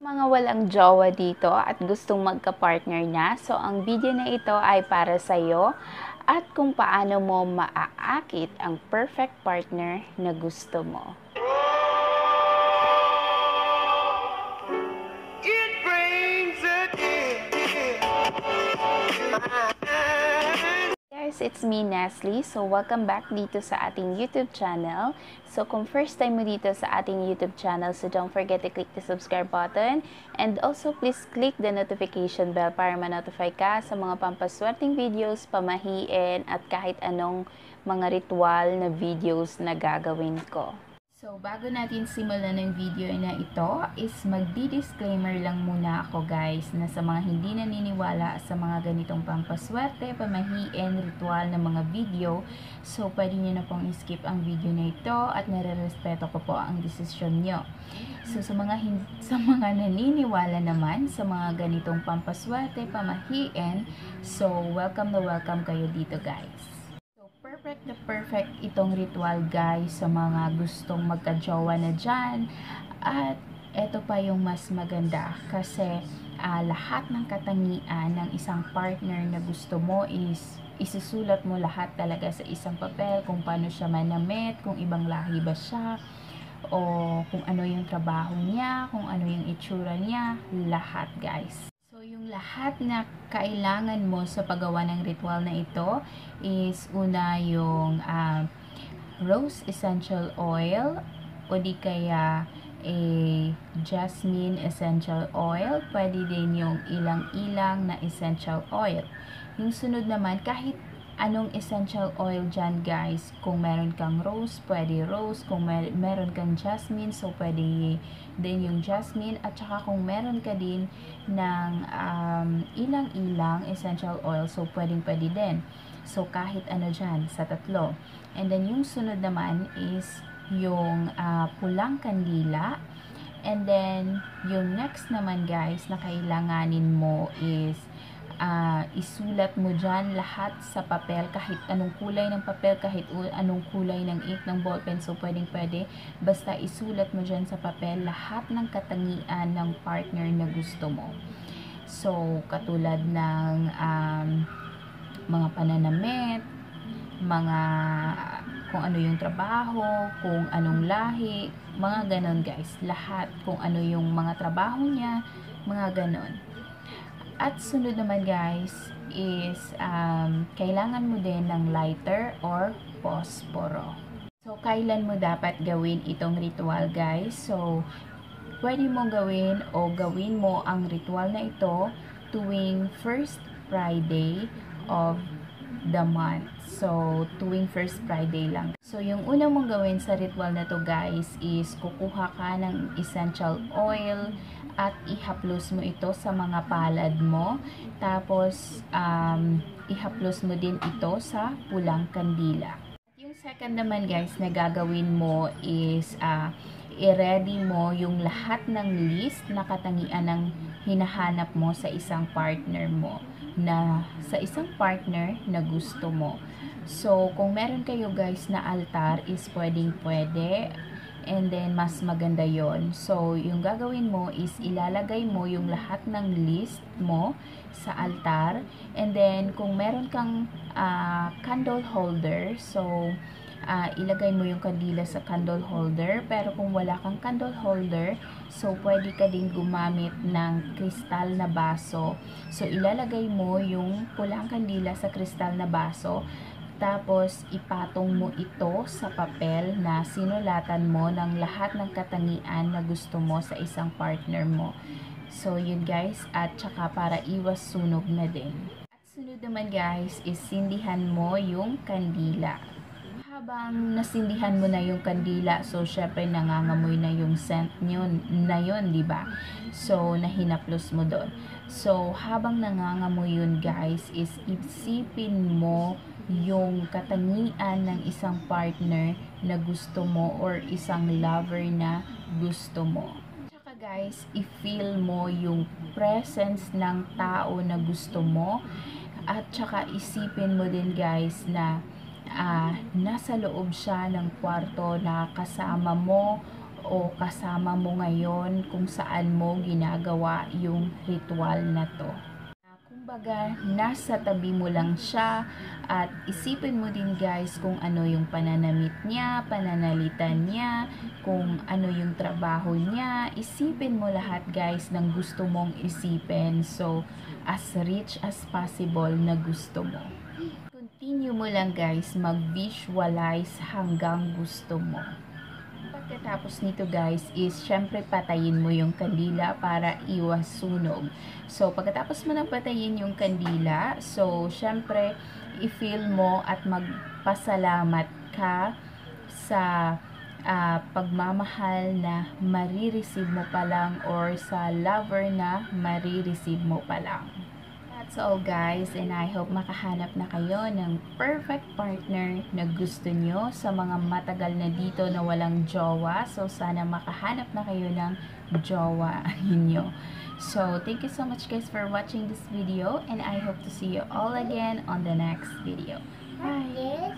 Mga walang jowa dito at gustong magka-partner na, so ang video na ito ay para sa iyo at kung paano mo maaakit ang perfect partner na gusto mo. It brings a tear to my eyes. Guys, it's me, Nestle. So, welcome back dito sa ating YouTube channel. So, kung first time mo dito sa ating YouTube channel, so don't forget to click the subscribe button. And also, please click the notification bell para ma-notify ka sa mga pampaswerteng videos, pamahiin, at kahit anong mga ritual na videos na gagawin ko. So, bago natin simulan ng video na ito, is magdi-disclaimer lang muna ako guys, na sa mga hindi naniniwala sa mga ganitong pampaswerte, pamahiin, ritual na mga video, so pwede nyo na pong skip ang video na ito at nare-respeto ko po ang desisyon nyo. So, sa mga naniniwala naman sa mga ganitong pampaswerte, pamahiin, so welcome na welcome kayo dito guys. Perfect na perfect itong ritual guys sa mga gustong magka-jowa na dyan. At ito pa yung mas maganda kasi lahat ng katangian ng isang partner na gusto mo is isusulat mo lahat talaga sa isang papel, kung paano siya manamit, kung ibang lahi ba siya, o kung ano yung trabaho niya, kung ano yung itsura niya, lahat guys. So, yung lahat na kailangan mo sa paggawa ng ritual na ito is una yung rose essential oil o di kaya jasmine essential oil. Pwede din yung ilang-ilang na essential oil. Yung sunod naman, kahit anong essential oil dyan guys, kung meron kang rose, pwede rose, kung meron kang jasmine, so pwede din yung jasmine, at saka kung meron ka din ng ilang-ilang essential oil, so pwede din, so kahit ano dyan sa tatlo. And then yung sunod naman is yung pulang kandila. And then yung next naman guys na kailanganin mo is isulat mo dyan lahat sa papel, kahit anong kulay ng papel, kahit anong kulay ng ink ng ballpen, so pwede, basta isulat mo dyan sa papel lahat ng katangian ng partner na gusto mo. So katulad ng mga pananamit, mga kung ano yung trabaho, kung anong lahi, mga ganon guys, lahat, kung ano yung mga trabaho niya, mga ganon. At sunod naman guys is kailangan mo din ng lighter or posporo. So, kailan mo dapat gawin itong ritual guys? So, pwede mo gawin o gawin mo ang ritual na ito tuwing first Friday of the month. So, tuwing first Friday lang. So, yung una mong gawin sa ritual na to guys is kukuha ka ng essential oil at ihaplos mo ito sa mga palad mo. Tapos, ihaplos mo din ito sa pulang kandila. Yung second naman guys na gagawin mo is i-ready mo yung lahat ng list na katangian ng hinahanap mo sa isang partner mo, na sa isang partner na gusto mo. So, kung meron kayo guys na altar is pwede, and then mas maganda yon. So, yung gagawin mo is ilalagay mo yung lahat ng list mo sa altar, and then kung meron kang candle holder, so ilagay mo yung kandila sa candle holder. Pero kung wala kang candle holder, so pwede ka din gumamit ng kristal na baso. So, ilalagay mo yung pulang kandila sa kristal na baso, tapos ipatong mo ito sa papel na sinulatan mo ng lahat ng katangian na gusto mo sa isang partner mo. So, yun guys, at saka para iwas sunog na din. At sunod naman guys is sindihan mo yung kandila. Habang nasindihan mo na yung kandila, so syempre nangangamoy na yung scent na yun, di ba? So, nahinaplos mo doon. So, habang nangangamoy yun guys, is isipin mo yung katangian ng isang partner na gusto mo or isang lover na gusto mo. Tsaka guys, i-feel mo yung presence ng tao na gusto mo, at tsaka isipin mo din guys na nasa loob siya ng kwarto na kasama mo o kasama mo ngayon kung saan mo ginagawa yung ritual na to. Kumbaga, nasa tabi mo lang siya at isipin mo din guys kung ano yung pananamit niya, pananalitan niya, kung ano yung trabaho niya. Isipin mo lahat guys ng gusto mong isipin. So, as rich as possible na gusto mo. Continue mo lang guys mag-visualize hanggang gusto mo. Pagkatapos nito guys is syempre patayin mo yung kandila para iwas sunog. So pagkatapos mo nang patayin yung kandila, so syempre i-feel mo at magpasalamat ka sa pagmamahal na marireceive mo pa lang or sa lover na marireceive mo pa lang. That's all guys, and I hope makahanap na kayo ng perfect partner na gusto nyo sa mga matagal na dito na walang jowa. So sana makahanap na kayo ng jowa ninyo. So thank you so much guys for watching this video, and I hope to see you all again on the next video. Bye!